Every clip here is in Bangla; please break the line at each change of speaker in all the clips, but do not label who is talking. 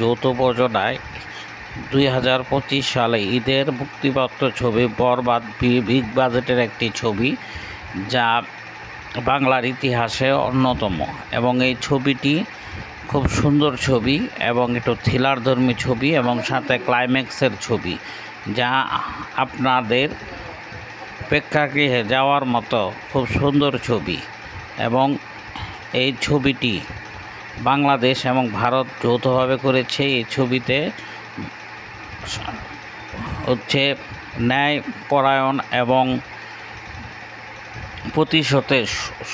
যৌথ প্রযোজনায় 2025 সালে ঈদের মুক্তিপ্রাপ্ত ছবি বরবাদ বিগ বাজেটের একটি ছবি, যা বাংলার ইতিহাসে অন্যতম। এবং এই ছবিটি খুব সুন্দর ছবি এবং একটু থ্রিলারধর্মী ছবি এবং সাথে ক্লাইম্যাক্সের ছবি, যা আপনাদের প্রেক্ষাগৃহে যাওয়ার মতো খুব সুন্দর ছবি। এবং এই ছবিটি বাংলাদেশ এবং ভারত যৌথভাবে করেছে। এই ছবিতে হচ্ছে ন্যায়পরায়ণ এবং প্রতিশোধে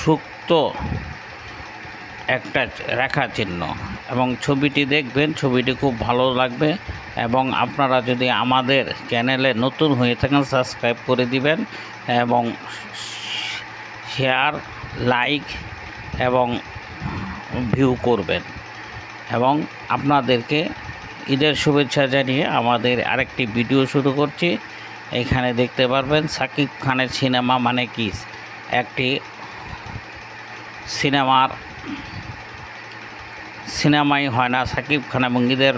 সুক্ত একটা রেখা চিহ্ন। এবং ছবিটি দেখবেন, ছবিটি খুব ভালো লাগবে। এবং আপনারা যদি আমাদের চ্যানেলে নতুন হয়ে থাকেন, সাবস্ক্রাইব করে দিবেন এবং শেয়ার, লাইক এবং ভিউ করবেন। এবং আপনাদেরকে ঈদের শুভেচ্ছা জানিয়ে আমাদের আরেকটি ভিডিও শুরু করছি। এখানে দেখতে পারবেন শাকিব খানের সিনেমা মানে কি, একটি সিনেমাই হয় না। শাকিব খান এবং ঈদের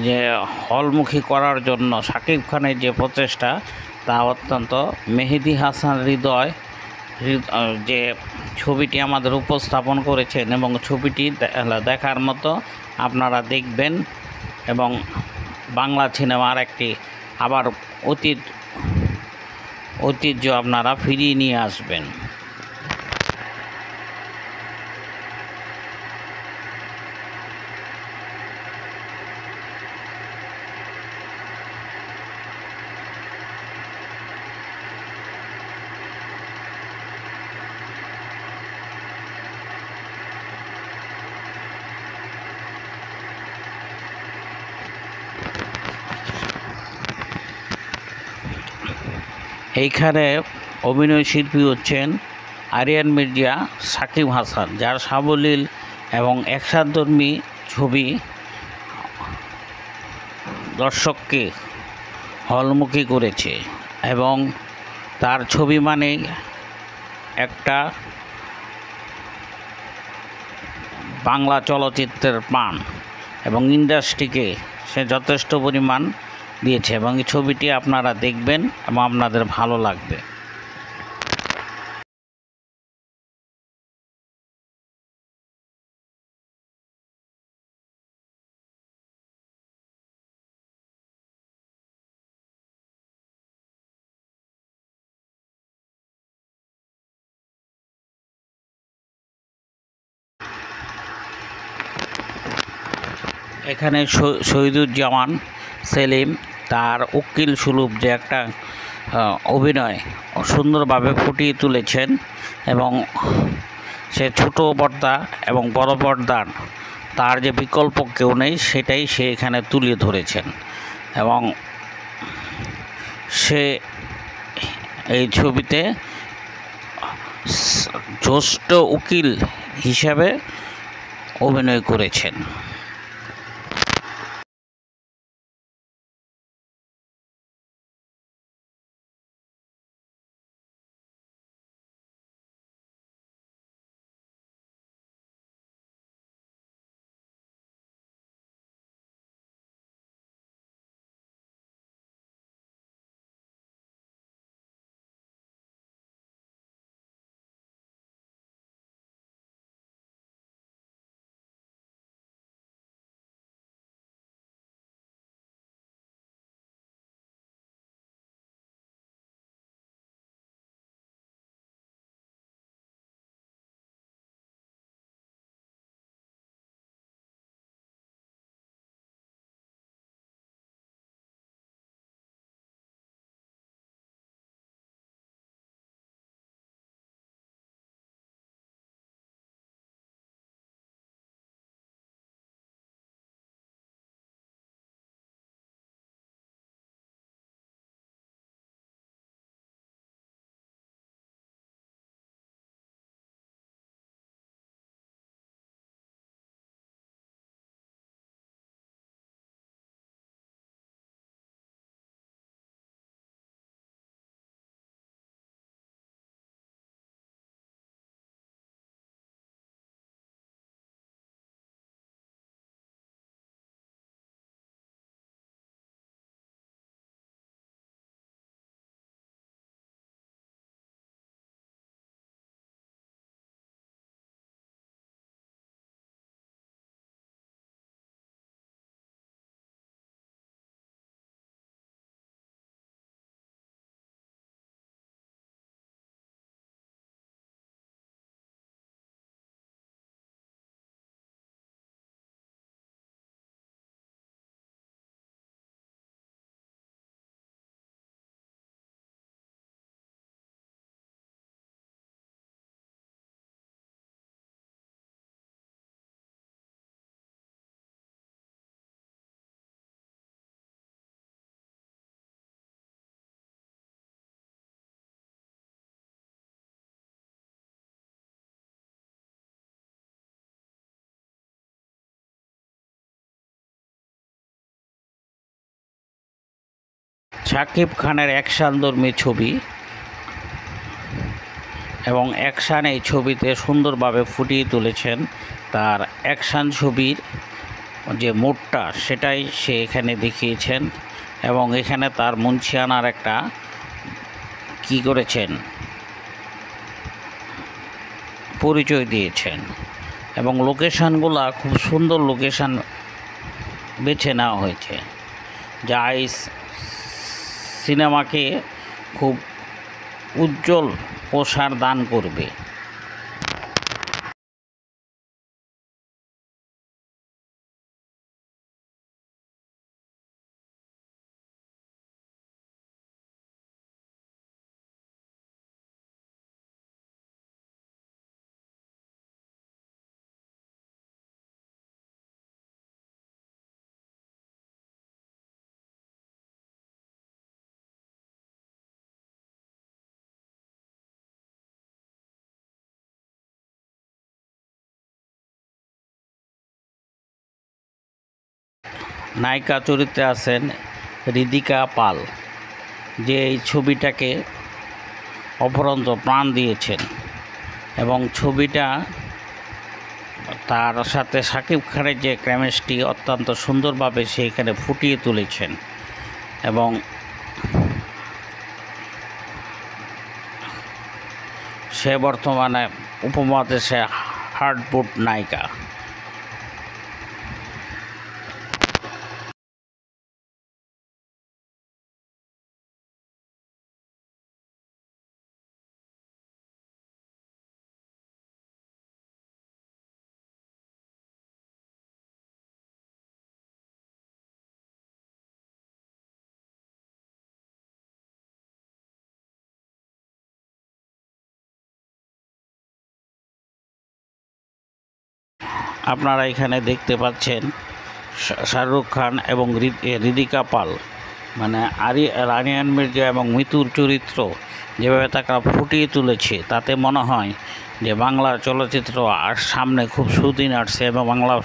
যে হলমুখী করার জন্য শাকিব খানের যে প্রচেষ্টা, তা অত্যন্ত মেহেদী হাসান হৃদয় যে ছবিটি আমাদের উপস্থাপন করেছেন। এবং ছবিটি দেখার মতো, আপনারা দেখবেন এবং বাংলা সিনেমার একটি আবার ঐতিহ্য আপনারা ফিরিয়ে নিয়ে আসবেন। এইখানে অভিনয় শিল্পী হচ্ছেন আরিয়ান মির্জা, সাকিব হাসান, যার সাবলীল এবং অ্যাকশনধর্মী ছবি দর্শককে হলমুখী করেছে। এবং তার ছবি মানে একটা বাংলা চলচ্চিত্রের প্রাণ, এবং ইন্ডাস্ট্রিকে সে যথেষ্ট পরিমাণ দিয়েছে। এবং এই ছবিটি আপনারা দেখবেন এবং আপনাদের ভালো লাগবে। এখানে শহীদুজ্জামান সেলিম তার উকিল সুলভ যে একটা অভিনয় সুন্দরভাবে ফুটিয়ে তুলেছেন। এবং সে ছোট পর্দা এবং বড় পর্দার তার যে বিকল্প কেউ নেই, সেটাই সে এখানে তুলে ধরেছেন। এবং সে এই ছবিতে জ্যেষ্ঠ উকিল হিসাবে অভিনয় করেছেন। শাকিব খানের অ্যাকশনধর্মী ছবি এবং অ্যাকশান এই ছবিতে সুন্দরভাবে ফুটিয়ে তুলেছেন। তার অ্যাকশান ছবির যে মোডটা সেটাই সে এখানে দেখিয়েছেন এবং এখানে তার মুন্সিয়ানার একটা কি করেছেন পরিচয় দিয়েছেন এবং লোকেশানগুলো খুব সুন্দর লোকেশান বেছে নেওয়া হয়েছে, যা এই সিনেমাকে খুব উজ্জ্বল প্রসার দান করবে। নায়িকা চরিত্রে আছেন হৃদিকা পাল, যে এই ছবিটাকে অপরন্ত প্রাণ দিয়েছেন এবং ছবিটা তার সাথে শাকিব খানের যে কেমিস্ট্রি অত্যন্ত সুন্দরভাবে সে এখানে ফুটিয়ে তুলেছেন এবং সে বর্তমানে উপমহাদেশে হার্ডবোর্ড নায়িকা। আপনারা এখানে দেখতে পাচ্ছেন শাহরুখ খান এবং হৃদিকা পাল, মানে আরিয়ান মির্জা এবং মিতুর চরিত্র যেভাবে তাকে ফুটিয়ে তুলেছে, তাতে মনে হয় যে বাংলা চলচ্চিত্র আর সামনে খুব সুদিন আসছে এবং বাংলা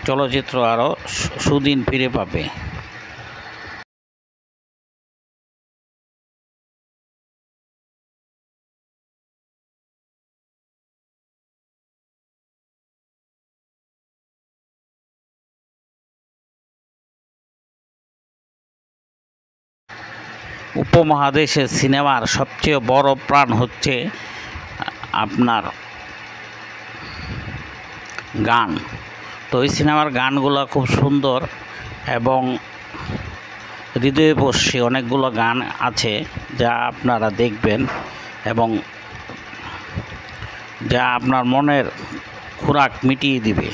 চলচ্চিত্র আরও সুদিন ফিরে পাবে। উপমহাদেশের সিনেমার সবচেয়ে বড় প্রাণ হচ্ছে আপনার গান। তো এই সিনেমার গানগুলো খুব সুন্দর এবং হৃদয়স্পর্শী অনেকগুলো গান আছে যা আপনারা দেখবেন এবং যা আপনার মনের খোরাক মিটিয়ে দিবে।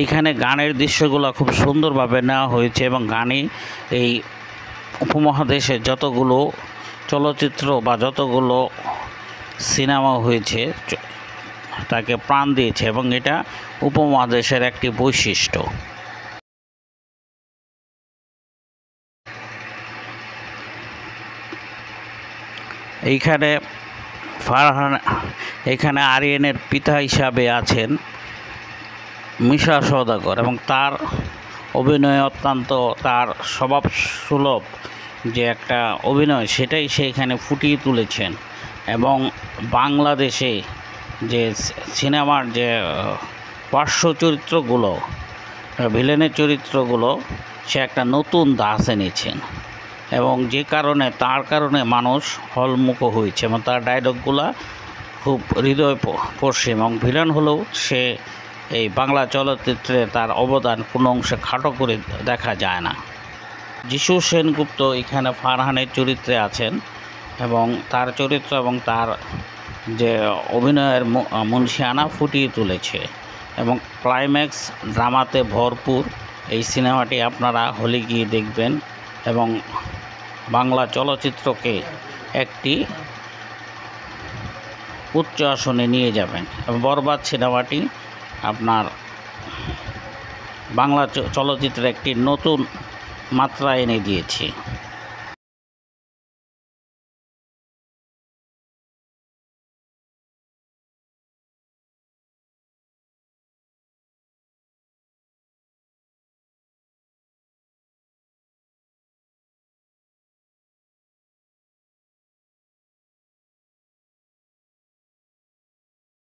এইখানে গানের দৃশ্যগুলো খুব সুন্দরভাবে নেওয়া হয়েছে এবং গানে এই উপমহাদেশে যতগুলো চলচ্চিত্র বা যতগুলো সিনেমা হয়েছে তাকে প্রাণ দিয়েছে এবং এটা উপমহাদেশের একটি বৈশিষ্ট্য। এইখানে এখানে আরিয়ানের পিতা হিসাবে আছেন মিশা সওদাগর এবং তার অভিনয় অত্যন্ত, তার স্বভাব সুলভ যে একটা অভিনয় সেটাই সে এখানে ফুটিয়ে তুলেছেন এবং বাংলাদেশে যে সিনেমার যে পার্শ্ব চরিত্রগুলো, ভিলেনের চরিত্রগুলো সে একটা নতুন ধাঁচ এনেছেন এবং যে কারণে তার কারণে মানুষ হলমুখ হয়েছে এবং তার ডায়লগগুলো খুব হৃদয়স্পর্শী এবং ভিলেন হলেও সে এই বাংলা চলচ্চিত্রে তার অবদান কোনো অংশে খাটো করে দেখা যায় না। যিশু সেনগুপ্ত এখানে ফারহানের চরিত্রে আছেন এবং তার চরিত্র এবং তার যে অভিনয়ের মুনশিয়ানা ফুটিয়ে তুলেছে এবং ক্লাইম্যাক্স ড্রামাতে ভরপুর। এই সিনেমাটি আপনারা হলে গিয়ে দেখবেন এবং বাংলা চলচ্চিত্রকে একটি উচ্চ আসনে নিয়ে যাবেন। বরবাদ সিনেমাটি আপনার বাংলা চলচ্চিত্রে একটি নতুন মাত্রা এনে দিয়েছে।